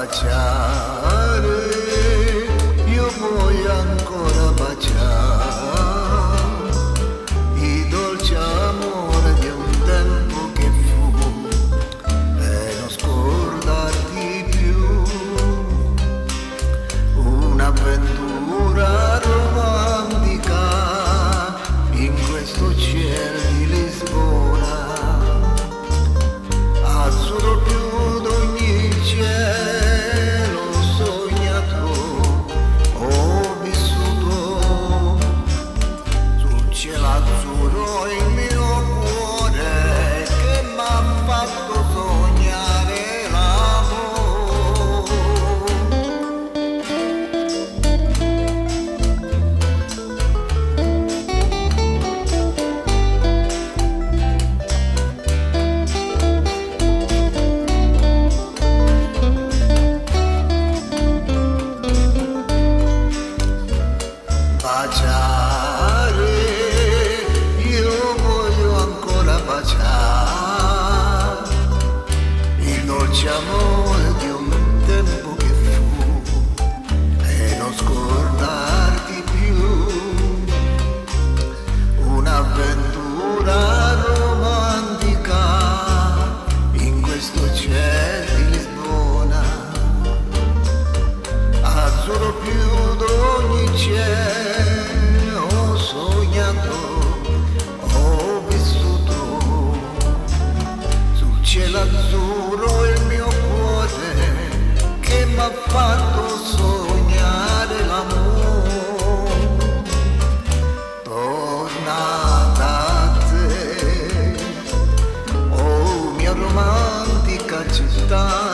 baciare, io voglio ancora baciare il dolce amore di un tempo che fu e non scordarti più, un'avventura romantica in questo cielo di Lisbona, azzurro più d'ogni cielo sognato, ho vissuto sul cielo azzurro il mio cuore che m'ha fatto sognare l'amore. Baciare, io voglio ancora baciare il dolce amore di un tempo che fu e non scordarti più, un'avventura romantica in questo cielo di Lisbona, azzurro più d'ogni cielo ho sognato, ho vissuto sul cielo azzurro il mio cuore che m'ha fatto sognare l'amore. Torna da te, oh mia romantica città,